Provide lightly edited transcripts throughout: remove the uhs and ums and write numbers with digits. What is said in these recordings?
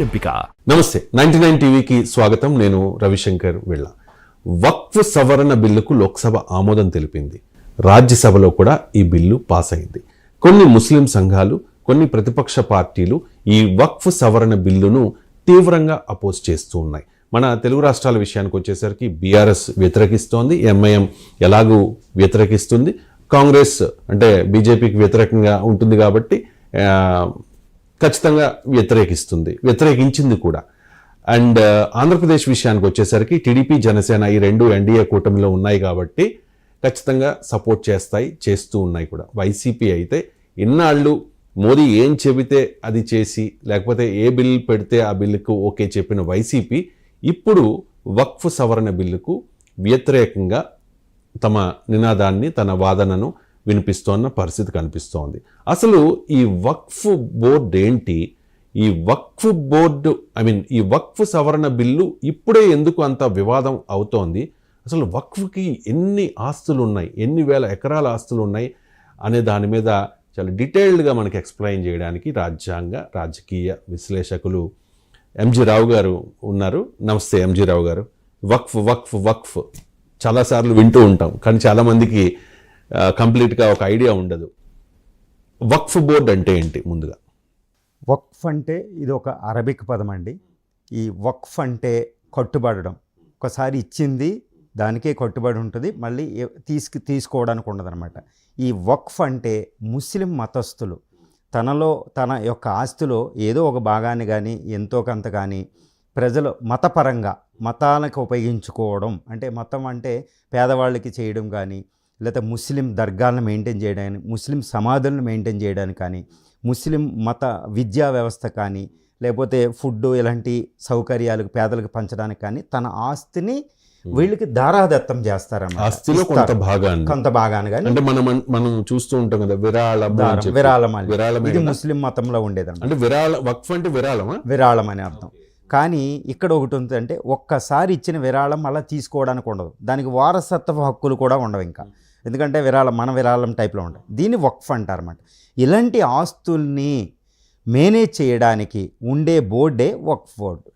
ఎంపిక. నమస్తే 99 టీవీకి స్వాగతం. నేను రవిశంకర్ వెళ్ళ. వక్ఫ్ సవరణ బిల్లుకు లోక్సభ ఆమోదం తెలిపింది. రాజ్యసభలో కూడా ఈ బిల్లు పాస్ అయింది. కొన్ని ముస్లిం సంఘాలు, కొన్ని ప్రతిపక్ష పార్టీలు ఈ వక్ఫ్ సవరణ బిల్లును తీవ్రంగా అపోజ్ చేస్తూ ఉన్నాయి. మన తెలుగు రాష్ట్రాల విషయానికి వచ్చేసరికి బీఆర్ఎస్ వ్యతిరేకిస్తోంది, ఎంఐఎం ఎలాగూ వ్యతిరేకిస్తుంది, కాంగ్రెస్ అంటే బీజేపీకి వ్యతిరేకంగా ఉంటుంది కాబట్టి ఖచ్చితంగా వ్యతిరేకించింది కూడా. అండ్ ఆంధ్రప్రదేశ్ విషయానికి వచ్చేసరికి టీడీపీ, జనసేన ఈ రెండు ఎన్డీఏ కూటమిలో ఉన్నాయి కాబట్టి ఖచ్చితంగా సపోర్ట్ చేస్తూ ఉన్నాయి కూడా. వైసీపీ అయితే ఇన్నాళ్ళు మోదీ ఏం చెబితే అది చేసి, లేకపోతే ఏ బిల్ పెడితే ఆ బిల్లుకు ఓకే చెప్పిన వైసీపీ ఇప్పుడు వక్ఫ్ సవరణ బిల్లుకు వ్యతిరేకంగా తమ నినాదాన్ని, తన వాదనను వినిపిస్తోన్న పరిస్థితి కనిపిస్తోంది. అసలు ఈ వక్ఫ్ బోర్డు ఏంటి? ఈ వక్ఫ్ బోర్డు ఈ వక్ఫ్ సవరణ బిల్లు ఇప్పుడే ఎందుకు అంత వివాదం అవుతోంది? అసలు వక్ఫ్కి ఎన్ని ఆస్తులు ఉన్నాయి, ఎన్ని వేల ఎకరాల ఆస్తులు ఉన్నాయి అనే దాని మీద చాలా డీటెయిల్డ్గా మనకి ఎక్స్ప్లెయిన్ చేయడానికి రాజకీయ విశ్లేషకులు ఎంజీ రావు గారు ఉన్నారు. నమస్తే ఎంజీ రావు గారు. వక్ఫ్ వక్ఫ్ వక్ఫ్ చాలాసార్లు వింటూ ఉంటాం, కానీ చాలామందికి కంప్లీట్గా ఒక ఐడియా ఉండదు. వక్ఫ్ బోర్డ్ అంటే ఏంటి? ముందుగా వక్ఫ్ అంటే ఇది ఒక అరబిక్ పదం అండి. ఈ వక్ఫ్ అంటే కట్టుబడడం. ఒకసారి ఇచ్చింది దానికే కట్టుబడి ఉంటుంది, మళ్ళీ తీసుకోవడానికి ఉండదన్నమాట. ఈ వక్ఫ్ అంటే ముస్లిం మతస్థులు తన యొక్క ఆస్తిలో ఏదో ఒక భాగాన్ని కానీ ఎంతో కొంత కానీ ప్రజలు మతాలకు ఉపయోగించుకోవడం. అంటే మతం అంటే పేదవాళ్ళకి చేయడం కానీ, లేదా ముస్లిం దర్గాలను మెయింటైన్ చేయడానికి, ముస్లిం సమాధులను మెయింటైన్ చేయడానికి కానీ, ముస్లిం మత విద్యా వ్యవస్థ కానీ, లేకపోతే ఫుడ్ ఇలాంటి సౌకర్యాలకు పేదలకు పంచడానికి కానీ తన ఆస్తిని వీళ్ళకి దారాదత్తం చేస్తారన్నమాట. ఆస్తిలో కొంత భాగాన్ని కానీ అంటే మనం చూస్తూ ఉంటాం కదా, విరాళం ఇది ముస్లిం మతంలో ఉండేదన్నమాట. అంటే వక్ఫ్ అంటే విరాళం అని అర్థం. కానీ ఇక్కడ ఒకటి ఉంది, అంటే ఒక్కసారి ఇచ్చిన విరాళం అలా తీసుకోవడానికి ఉండదు, దానికి వారసత్వ హక్కులు కూడా ఉండవు ఇంకా. ఎందుకంటే మన విరాళం టైప్లో ఉంటాయి. దీన్ని వక్ఫ్ అంటారన్నమాట. ఇలాంటి ఆస్తుల్ని మేనేజ్ చేయడానికి ఉండే బోర్డే వక్ఫ్ బోర్డు.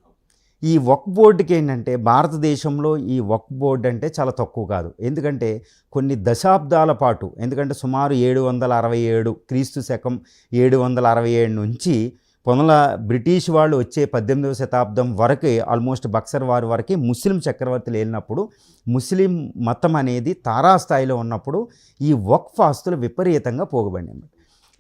ఈ వక్ఫ్ బోర్డుకి ఏంటంటే భారతదేశంలో ఈ వక్ఫ్ బోర్డు అంటే చాలా తక్కువ కాదు. ఎందుకంటే కొన్ని దశాబ్దాల పాటు, ఎందుకంటే సుమారు 767 క్రీస్తు శకం 767 నుంచి బ్రిటిష్ వాళ్ళు వచ్చే 18వ శతాబ్దం వరకే, ఆల్మోస్ట్ బక్సర్ వారి వరకే ముస్లిం చక్రవర్తులు వెళ్ళినప్పుడు, ముస్లిం మతం అనేది తారాస్థాయిలో ఉన్నప్పుడు ఈ వక్ఫ్ ఆస్తులు విపరీతంగా పోగుబడినాయి.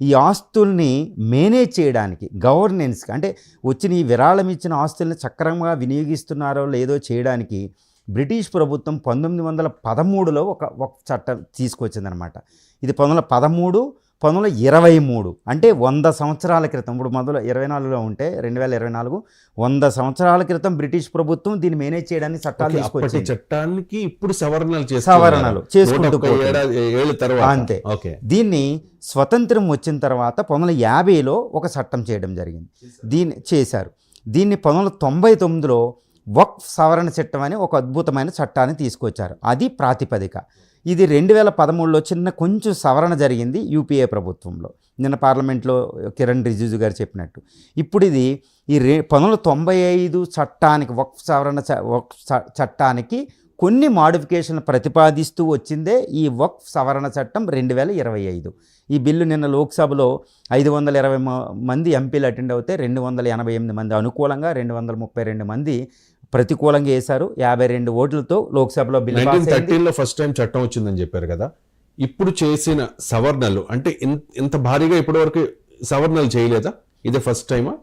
ఈ ఆస్తుల్ని మేనేజ్ చేయడానికి, గవర్నెన్స్కి, అంటే వచ్చిన ఈ విరాళం ఇచ్చిన ఆస్తుల్ని సక్రమంగా వినియోగిస్తున్నారో లేదో చేయడానికి బ్రిటిష్ ప్రభుత్వం 1913లో ఒక వక్ఫ్ చట్టం తీసుకొచ్చిందనమాట. ఇది 1913, 1923 అంటే 100 సంవత్సరాల క్రితం. ఇప్పుడు 2024లో ఉంటే 2024 100 సంవత్సరాల క్రితం బ్రిటిష్ ప్రభుత్వం దీన్ని మేనేజ్ చేయడానికి చట్టాలు తీసుకొచ్చింది. చట్టానికి ఇప్పుడు సవరణలు చేసుకుంటూ అంతే. దీన్ని స్వతంత్రం వచ్చిన తర్వాత 1950లో ఒక చట్టం చేయడం జరిగింది. దీన్ని చేశారు. దీన్ని 1999లో వక్ఫ్ సవరణ చట్టం అని ఒక అద్భుతమైన చట్టాన్ని తీసుకొచ్చారు. అది ప్రాతిపదిక. ఇది 2013లో కొంచెం సవరణ జరిగింది యూపీఏ ప్రభుత్వంలో. నిన్న పార్లమెంట్లో కిరణ్ రిజిజు గారు చెప్పినట్టు. ఇప్పుడు ఇది ఈ 1995 చట్టానికి, వక్ఫ్ సవరణ చట్టానికి కొన్ని మాడిఫికేషన్లు ప్రతిపాదిస్తూ వచ్చిందే ఈ వక్ఫ్ సవరణ చట్టం 2025. ఈ బిల్లు నిన్న లోక్సభలో 520 మంది ఎంపీలు అటెండ్ అవుతే 288 మంది అనుకూలంగా, 232 మంది ప్రతికూలంగా వేశారు. 52 ఓట్లతో లోక్సభలో బిల్లు 1913లో ఫస్ట్ టైం చట్టం వచ్చిందని చెప్పారు కదా. ఇప్పుడు చేసిన సవరణలు అంటే ఇంత భారీగా ఇప్పటివరకు సవరణలు చేయలేదా? ఇదే ఫస్ట్ టైమా?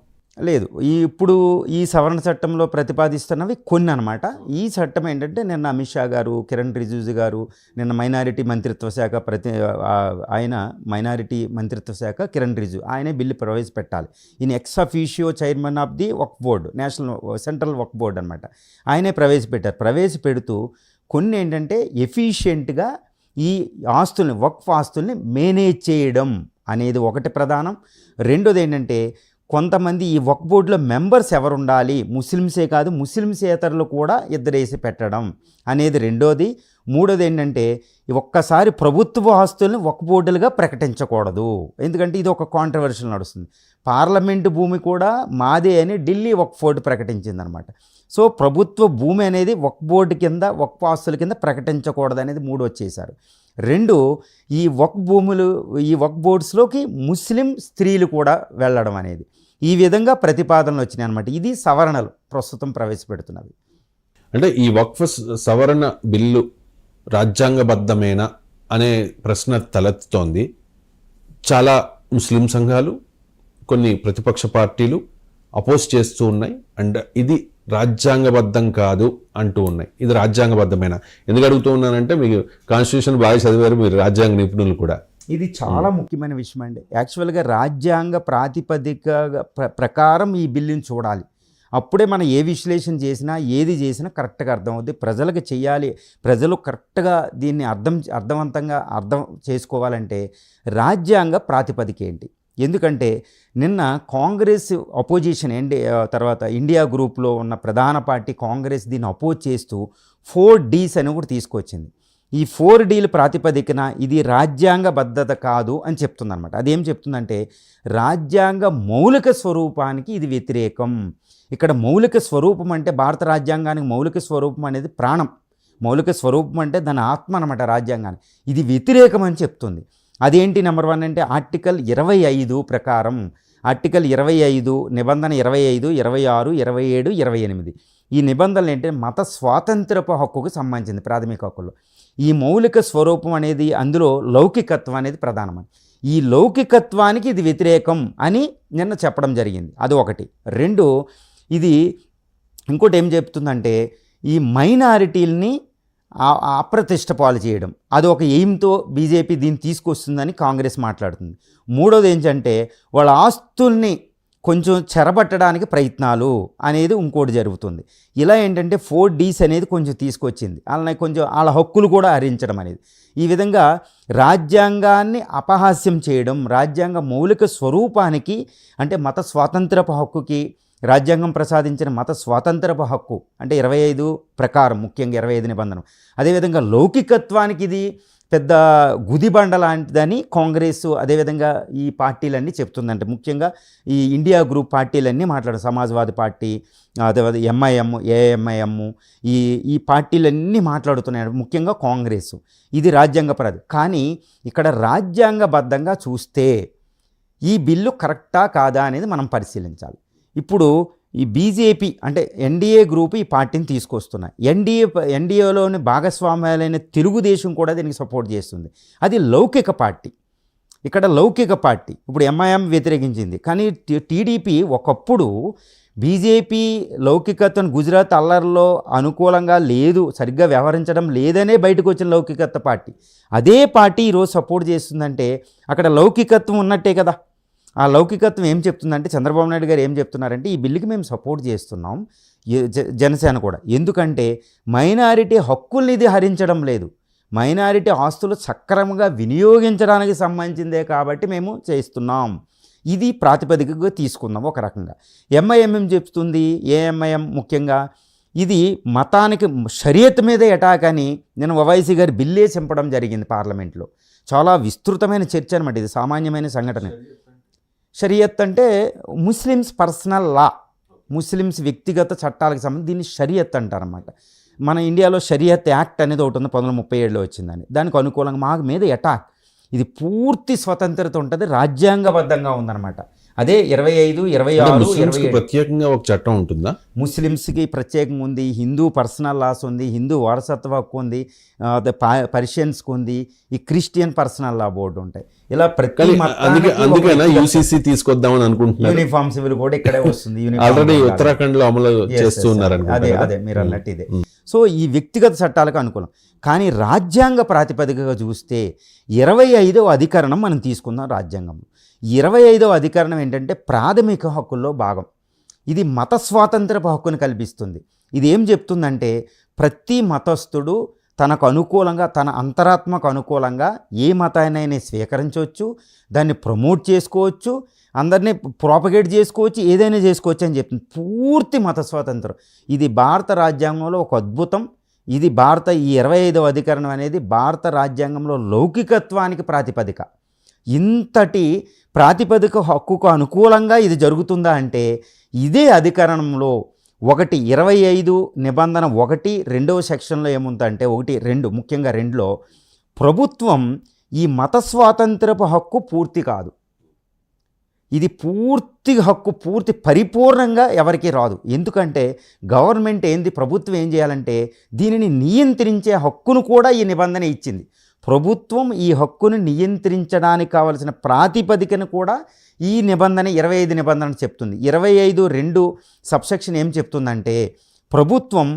లేదు. ఇప్పుడు ఈ సవరణ చట్టంలో ప్రతిపాదిస్తున్నవి కొన్ని అనమాట. ఈ చట్టం ఏంటంటే నిన్న అమిత్ షా గారు, కిరణ్ రిజిజు గారు, నిన్న మైనారిటీ మంత్రిత్వ శాఖ మైనారిటీ మంత్రిత్వ శాఖ కిరణ్ రిజిజు ఆయనే బిల్లు ప్రవేశపెట్టాలి. ఈయన ex officio chairman of the Waqf board, central Waqf board అనమాట. ఆయనే ప్రవేశపెడుతూ కొన్ని ఏంటంటే ఎఫిషియెంట్గా ఈ ఆస్తుల్ని, వక్ఫ్ ఆస్తుల్ని మేనేజ్ చేయడం అనేది ఒకటి ప్రధానం. రెండోది ఏంటంటే కొంతమంది ఈ వక్ఫ్ బోర్డులో మెంబర్స్ ఎవరు ఉండాలి, ముస్లిమ్సే కాదు ముస్లిమ్సేతరులు కూడా ఇద్దరేసి పెట్టడం అనేది రెండోది. మూడోది ఏంటంటే ఒక్కసారి ప్రభుత్వ ఆస్తుల్ని వక్ఫ్ బోర్డులుగా ప్రకటించకూడదు, ఎందుకంటే ఇది ఒక కాంట్రవర్షియల్ నడుస్తుంది. పార్లమెంటు భూమి కూడా మాదే అని ఢిల్లీ వక్ఫ్ బోర్డు ప్రకటించిందనమాట. సో ప్రభుత్వ భూమి అనేది వక్ఫ్ బోర్డు కింద వక్ఫ్ ఆస్తుల కింద ప్రకటించకూడదు అనేది మూడు వచ్చేసారు. రెండు, ఈ వక్ఫ్ భూములు ఈ వక్ఫ్ బోర్డ్స్లోకి ముస్లిం స్త్రీలు కూడా వెళ్ళడం అనేది, ఈ విధంగా ప్రతిపాదనలు వచ్చినాయి అనమాట. ఇది సవరణలు ప్రస్తుతం ప్రవేశపెడుతున్నవి. అంటే ఈ వక్ఫ్ సవరణ బిల్లు రాజ్యాంగబద్ధమేనా అనే ప్రశ్న తలెత్తుతోంది. చాలా ముస్లిం సంఘాలు, కొన్ని ప్రతిపక్ష పార్టీలు అపోజ్ చేస్తూ ఉన్నాయి. అండ్ ఇది రాజ్యాంగబద్ధం కాదు అంటూ ఉన్నాయి. ఇది రాజ్యాంగబద్ధమేనా? ఎందుకు అడుగుతూ ఉన్నానంటే మీకు కాన్స్టిట్యూషన్ బాగా చదివారు, మీరు రాజ్యాంగ నిపుణులు కూడా. ఇది చాలా ముఖ్యమైన విషయం అండి. యాక్చువల్గా రాజ్యాంగ ప్రాతిపదిక ప్రకారం ఈ బిల్లుని చూడాలి. అప్పుడే మనం ఏ విశ్లేషణ చేసినా ఏది చేసినా కరెక్ట్గా అర్థం అవుతుంది. ప్రజలకు చేయాలి, ప్రజలు కరెక్ట్గా దీన్ని అర్థవంతంగా అర్థం చేసుకోవాలంటే రాజ్యాంగ ప్రాతిపదిక ఏంటి. ఎందుకంటే నిన్న కాంగ్రెస్ అపోజిషన్ తర్వాత ఇండియా గ్రూప్లో ఉన్న ప్రధాన పార్టీ కాంగ్రెస్ దీన్ని అపోజ్ చేస్తూ 4Ds అని కూడా తీసుకొచ్చింది. ఈ 4Dల ప్రాతిపదికన ఇది రాజ్యాంగబద్ధత కాదు అని చెప్తుందన్నమాట. అదేం చెప్తుందంటే రాజ్యాంగ మౌలిక స్వరూపానికి ఇది వ్యతిరేకం. ఇక్కడ మౌలిక స్వరూపం అంటే భారత రాజ్యాంగానికి మౌలిక స్వరూపం అనేది ప్రాణం, మౌలిక స్వరూపం అంటే దాని ఆత్మ అనమాట రాజ్యాంగానికి. ఇది వ్యతిరేకం అని చెప్తుంది. అదేంటి నెంబర్ 1 అంటే ఆర్టికల్ 25 ప్రకారం, ఆర్టికల్ 25 నిబంధన 25, 26, 27, 28 ఈ నిబంధనలు ఏంటంటే మత స్వాతంత్రపు హక్కుకు సంబంధించింది, ప్రాథమిక హక్కులు. ఈ మౌలిక స్వరూపం అనేది అందులో లౌకికత్వం అనేది ప్రధానమని, ఈ లౌకికత్వానికి ఇది వ్యతిరేకం అని నిన్న చెప్పడం జరిగింది. అది ఒకటి. రెండు, ఇది ఇంకోటి ఏం చెప్తుందంటే ఈ మైనారిటీల్ని అప్రతిష్ట పాలు చేయడం, అది ఒక ఎయిమ్తో బీజేపీ దీన్ని తీసుకొస్తుందని కాంగ్రెస్ మాట్లాడుతుంది. మూడోది ఏంటంటే వాళ్ళ ఆస్తుల్ని కొంచెం చెరబట్టడానికి ప్రయత్నాలు అనేది ఇంకోటి జరుగుతుంది. ఇలా ఏంటంటే 4Ds అనేది కొంచెం తీసుకొచ్చింది, అలానే కొంచెం వాళ్ళ హక్కులు కూడా హరించడం అనేది. ఈ విధంగా రాజ్యాంగాన్ని అపహాస్యం చేయడం, రాజ్యాంగ మౌలిక స్వరూపానికి అంటే మత స్వాతంత్రపు హక్కుకి, రాజ్యాంగం ప్రసాదించిన మత స్వాతంత్రపు హక్కు అంటే 25 ప్రకారం, ముఖ్యంగా 25 నిబంధన, అదేవిధంగా లౌకికత్వానికి ఇది పెద్ద గుదిబండ లాంటిదని కాంగ్రెస్ అదేవిధంగా ఈ పార్టీలన్నీ చెప్తుందంటే, ముఖ్యంగా ఈ ఇండియా గ్రూప్ పార్టీలన్నీ మాట్లాడారు. సమాజ్వాదీ పార్టీ, అదేవిధంగా ఎంఐఎం, ఏఎంఐఎం, ఈ పార్టీలన్నీ మాట్లాడుతున్నాయి, ముఖ్యంగా కాంగ్రెస్. ఇది రాజ్యాంగపరది. కానీ ఇక్కడ రాజ్యాంగబద్ధంగా చూస్తే ఈ బిల్లు కరెక్టా కాదా అనేది మనం పరిశీలించాలి. ఇప్పుడు ఈ బీజేపీ అంటే ఎన్డీఏ గ్రూప్ ఈ పార్టీని తీసుకొస్తున్నాయి. ఎన్డీఏలోని భాగస్వామ్యాలైన తెలుగుదేశం కూడా దీనికి సపోర్ట్ చేస్తుంది. అది లౌకిక పార్టీ, ఇక్కడ లౌకిక పార్టీ. ఇప్పుడు ఎంఐఎం వ్యతిరేకించింది, కానీ టీడీపీ ఒకప్పుడు బీజేపీ లౌకికతను గుజరాత్ అల్లర్లో అనుకూలంగా లేదు, సరిగ్గా వ్యవహరించడం లేదనే బయటకు వచ్చిన లౌకికత్వ పార్టీ. అదే పార్టీ ఈరోజు సపోర్ట్ చేస్తుందంటే అక్కడ లౌకికత్వం ఉన్నట్టే కదా. ఆ లౌకికత్వం ఏం చెప్తుందంటే చంద్రబాబు నాయుడు గారు ఏం చెప్తున్నారంటే ఈ బిల్లుకి మేము సపోర్ట్ చేస్తున్నాం, జనసేన కూడా, ఎందుకంటే మైనారిటీ హక్కుల్ని ఇది హరించడం లేదు, మైనారిటీ ఆస్తులు సక్రమంగా వినియోగించడానికి సంబంధించిందే కాబట్టి మేము చేస్తున్నాం, ఇది ప్రాతిపదికగా తీసుకుందాం ఒక రకంగా. ఎంఐఎం ఏం చెప్తుంది, ఏఎంఐఎం ముఖ్యంగా ఇది మతానికి షరియత్ మీదే అటాక్ అని నేను ఓవైసీ గారి బిల్లే చింపడం జరిగింది పార్లమెంట్లో. చాలా విస్తృతమైన చర్చ అనమాట, ఇది సామాన్యమైన సంఘటన. షరియత్ అంటే ముస్లిమ్స్ పర్సనల్ లా, ముస్లిమ్స్ వ్యక్తిగత చట్టాలకు సంబంధించి దీన్ని షరియత్ అంటారన్నమాట. మన ఇండియాలో షరియత్ యాక్ట్ అనేది ఒకటి ఉంది, 1937లో వచ్చిందని. దానికి అనుకూలంగా మా మీద అటాక్, ఇది పూర్తి స్వతంత్రత ఉంటుంది, రాజ్యాంగబద్ధంగా ఉందన్నమాట. అదే 25, 26, 27 ప్రత్యేకంగా ఒక చట్టం ఉంటుందా? ముస్లిమ్స్కి ప్రత్యేకంగా ఉంది, హిందూ పర్సనల్ లాస్ ఉంది, హిందూ వారసత్వ హక్కు ఉంది, పర్షియన్స్కి ఉంది, ఈ క్రిస్టియన్ పర్సనల్ లా బోర్డు ఉంటాయి. ఇలా ప్రతి అందుకేనా యూసీసీ తీసుకొద్దామని అనుకుంటున్నారు. యూనిఫామ్ సివిల్ కూడా ఇక్కడే వస్తుంది, ఆల్రెడీ ఉత్తరాఖండ్ లో అమలు చేస్తూ ఉన్నారు. అదే మీరు అన్నట్టు ఇదే. సో ఈ వ్యక్తిగత చట్టాలకు అనుకూలం. కానీ రాజ్యాంగ ప్రాతిపదికగా చూస్తే 25వ అధికరణం మనం తీసుకుందాం. రాజ్యాంగంలో 25వ అధికరణం ఏంటంటే ప్రాథమిక హక్కుల్లో భాగం. ఇది మత స్వాతంత్రపు హక్కును కల్పిస్తుంది. ఇది ఏం చెప్తుందంటే ప్రతి మతస్థుడు తనకు అనుకూలంగా, తన అంతరాత్మకు అనుకూలంగా ఏ మతాన్నైనా స్వీకరించవచ్చు, దాన్ని ప్రమోట్ చేసుకోవచ్చు, అందరినీ ప్రాపగేట్ చేసుకోవచ్చు, ఏదైనా చేసుకోవచ్చు అని చెప్తుంది. పూర్తి మత స్వాతంత్రం. ఇది భారత రాజ్యాంగంలో ఒక అద్భుతం. ఇది భారత ఈ 25వ అధికరణం అనేది భారత రాజ్యాంగంలో లౌకికత్వానికి ప్రాతిపదిక. ఇంతటి ప్రాతిపదిక హక్కుకు అనుకూలంగా ఇది జరుగుతుందా అంటే ఇదే అధికరణంలో 25 నిబంధన 1 2వ సెక్షన్లో ఏముందంటే 1, 2 ముఖ్యంగా 2లో ప్రభుత్వం ఈ మత స్వాతంత్రపు హక్కు పూర్తి కాదు, ఇది పూర్తి హక్కు పూర్తి పరిపూర్ణంగా ఎవరికి రాదు. ఎందుకంటే గవర్నమెంట్ ఏంది, ప్రభుత్వం ఏం చేయాలంటే దీనిని నియంత్రించే హక్కును కూడా ఈ నిబంధన ఇచ్చింది. ప్రభుత్వం ఈ హక్కును నియంత్రించడానికి కావలసిన ప్రాతిపదికను కూడా ఈ నిబంధన 25 నిబంధన చెప్తుంది. 25(2) సబ్సెక్షన్ ఏం చెప్తుందంటే ప్రభుత్వం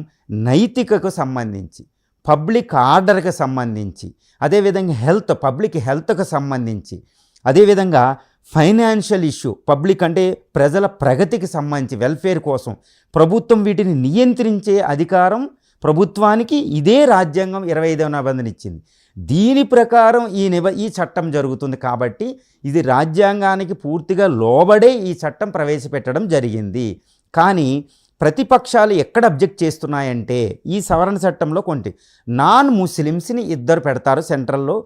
నైతికకు సంబంధించి, పబ్లిక్ ఆర్డర్కి సంబంధించి, అదేవిధంగా పబ్లిక్ హెల్త్కి సంబంధించి, అదేవిధంగా ఫైనాన్షియల్ ఇష్యూ, పబ్లిక్ అంటే ప్రజల ప్రగతికి సంబంధించి వెల్ఫేర్ కోసం ప్రభుత్వం వీటిని నియంత్రించే అధికారం ప్రభుత్వానికి ఇదే రాజ్యాంగం 25వ నిబంధన ఇచ్చింది. దీని ప్రకారం ఈ చట్టం జరుగుతుంది. కాబట్టి ఇది రాజ్యాంగానికి పూర్తిగా లోబడే ఈ చట్టం ప్రవేశపెట్టడం జరిగింది. కానీ ప్రతిపక్షాలు ఎక్కడ అబ్జెక్ట్ చేస్తున్నాయంటే ఈ సవరణ చట్టంలో కొన్ని నాన్ ముస్లిమ్స్ని 2 పెడతారు సెంట్రల్లో,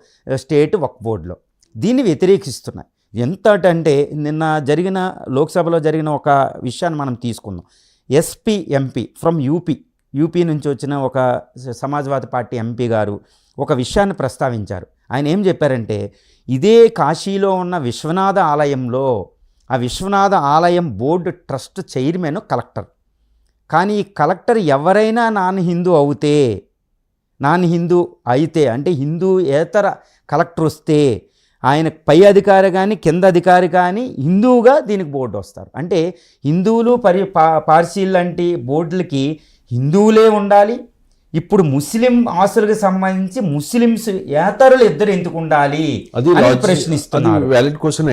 స్టేట్ వక్ఫ్ బోర్డులో. దీన్ని వ్యతిరేకిస్తున్నాయి. ఎంతటంటే నిన్న జరిగిన లోక్సభలో జరిగిన ఒక విషయాన్ని మనం తీసుకుందాం. ఎస్పీ ఎంపీ ఫ్రమ్ యూపీ నుంచి వచ్చిన ఒక సమాజ్వాదీ పార్టీ ఎంపీ గారు ఒక విషయాన్ని ప్రస్తావించారు. ఆయన ఏం చెప్పారంటే ఇదే కాశీలో ఉన్న విశ్వనాథ ఆలయంలో ఆ విశ్వనాథ ఆలయం బోర్డు ట్రస్ట్ చైర్మన్ కలెక్టర్. కానీ ఈ కలెక్టర్ ఎవరైనా నాన్ హిందూ అయితే అంటే హిందూయేతర కలెక్టర్ వస్తే ఆయన పై అధికారి కానీ కింద అధికారి కానీ హిందువుగా దీనికి బోర్డు వస్తారు. అంటే హిందువులు పార్సీలు లాంటి బోర్డులకి హిందువులే ఉండాలి. ఇప్పుడు ముస్లిం ఆస్తులకు సంబంధించి ముస్లిమ్స్ ఏతరులు 2 ఎందుకు ఉండాలి అని ప్రశ్నిస్తున్నారు. Valid question.